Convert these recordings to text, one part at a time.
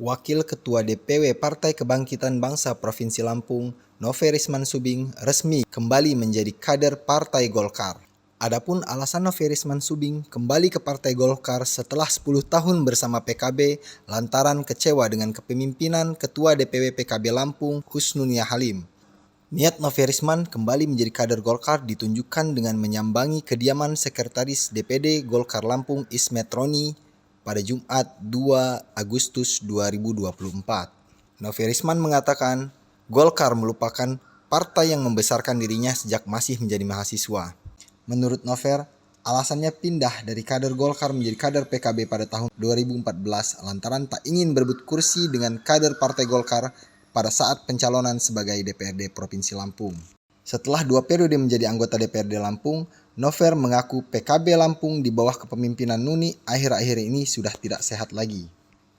Wakil Ketua DPW Partai Kebangkitan Bangsa Provinsi Lampung, Noverisman Subing, resmi kembali menjadi kader Partai Golkar. Adapun alasan Noverisman Subing kembali ke Partai Golkar setelah 10 tahun bersama PKB lantaran kecewa dengan kepemimpinan Ketua DPW PKB Lampung, Husnunia Halim. Niat Noverisman kembali menjadi kader Golkar ditunjukkan dengan menyambangi kediaman Sekretaris DPD Golkar Lampung Ismet Roni pada Jumat 2 Agustus 2024. Noverisman mengatakan Golkar melupakan partai yang membesarkan dirinya sejak masih menjadi mahasiswa. Menurut Nover, alasannya pindah dari kader Golkar menjadi kader PKB pada tahun 2014 lantaran tak ingin berebut kursi dengan kader Partai Golkar pada saat pencalonan sebagai DPRD Provinsi Lampung. Setelah 2 periode menjadi anggota DPRD Lampung, Nover mengaku PKB Lampung di bawah kepemimpinan Nuni akhir-akhir ini sudah tidak sehat lagi.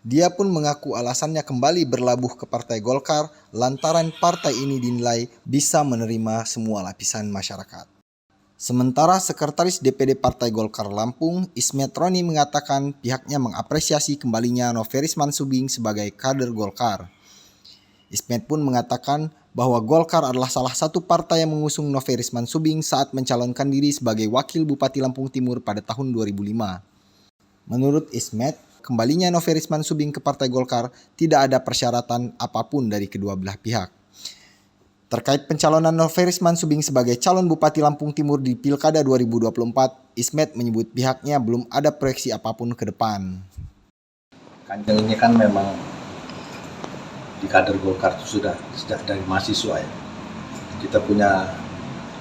Dia pun mengaku alasannya kembali berlabuh ke Partai Golkar lantaran partai ini dinilai bisa menerima semua lapisan masyarakat. Sementara Sekretaris DPD Partai Golkar Lampung, Ismet Roni mengatakan pihaknya mengapresiasi kembalinya Noverisman Subing sebagai kader Golkar. Ismet pun mengatakan bahwa Golkar adalah salah satu partai yang mengusung Noverisman Subing saat mencalonkan diri sebagai Wakil Bupati Lampung Timur pada tahun 2005. Menurut Ismet, kembalinya Noverisman Subing ke Partai Golkar tidak ada persyaratan apapun dari kedua belah pihak. Terkait pencalonan Noverisman Subing sebagai calon Bupati Lampung Timur di Pilkada 2024, Ismet menyebut pihaknya belum ada proyeksi apapun ke depan. Kanjeng ini kan memang di kader Golkar itu sudah sejak dari mahasiswa ya. Kita punya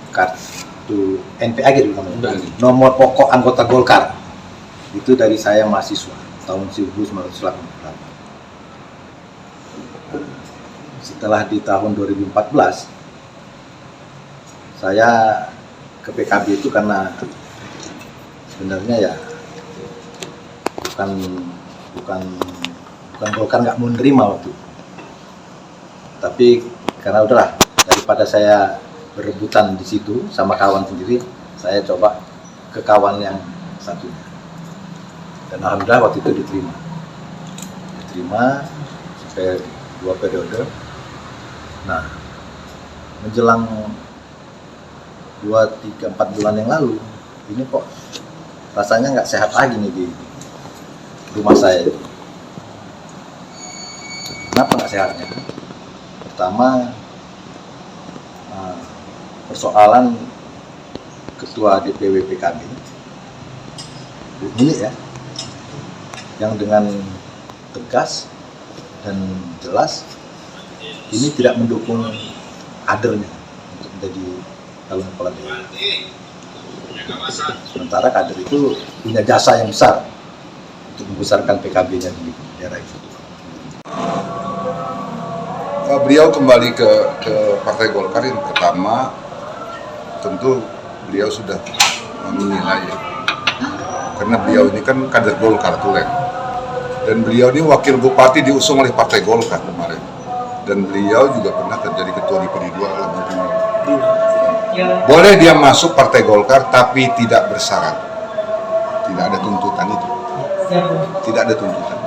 kartu NPAG dulu namanya. Nomor pokok anggota Golkar. Itu dari saya mahasiswa tahun 1988. Setelah di tahun 2014 saya ke PKB itu karena sebenarnya ya bukan Golkar nggak mau menerima waktu itu. Tapi karena udahlah, daripada saya berebutan di situ sama kawan sendiri, saya coba ke kawan yang satunya. Dan alhamdulillah waktu itu diterima sampai 2 periode. Nah, menjelang 2, 3, 4 bulan yang lalu, ini kok rasanya nggak sehat lagi nih di rumah saya. Kenapa nggak sehatnya? Pertama, persoalan Ketua DPW PKB ini ya, yang dengan tegas dan jelas ini tidak mendukung kadernya untuk menjadi calon kepala daerah. Sementara kader itu punya jasa yang besar untuk membesarkan PKB-nya di daerah itu. Beliau kembali ke Partai Golkar yang pertama, tentu beliau sudah menilai ya. Karena beliau ini kan kader Golkar tulen. Dan beliau ini wakil bupati diusung oleh Partai Golkar kemarin. Dan beliau juga pernah jadi ketua DPD 2 Lampung Timur. Boleh dia masuk Partai Golkar tapi tidak bersyarat. Tidak ada tuntutan itu. Tidak ada tuntutan.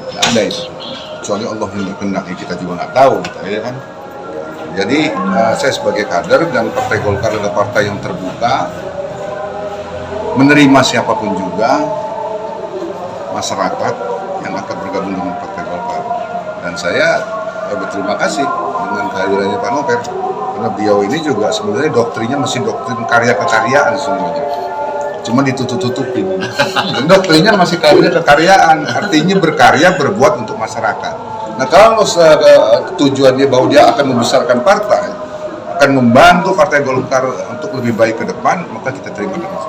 Tidak ada itu. Kecuali Allah yang berkehendak, kita juga nggak tahu, ya kan. Jadi saya sebagai kader dan Partai Golkar adalah partai yang terbuka, menerima siapapun juga masyarakat yang akan bergabung dengan Partai Golkar. Dan saya berterima kasih dengan kehadirannya Pak Nover, karena beliau ini juga sebenarnya doktrinnya masih doktrin karya kekaryaan semuanya. Cuma ditutup-tutupin. Dan doktrinnya masih kekaryaan, artinya berkarya, berbuat untuk masyarakat. Nah, kalau tujuannya bahwa dia akan membesarkan partai, akan membantu Partai Golkar untuk lebih baik ke depan, maka kita terima dengan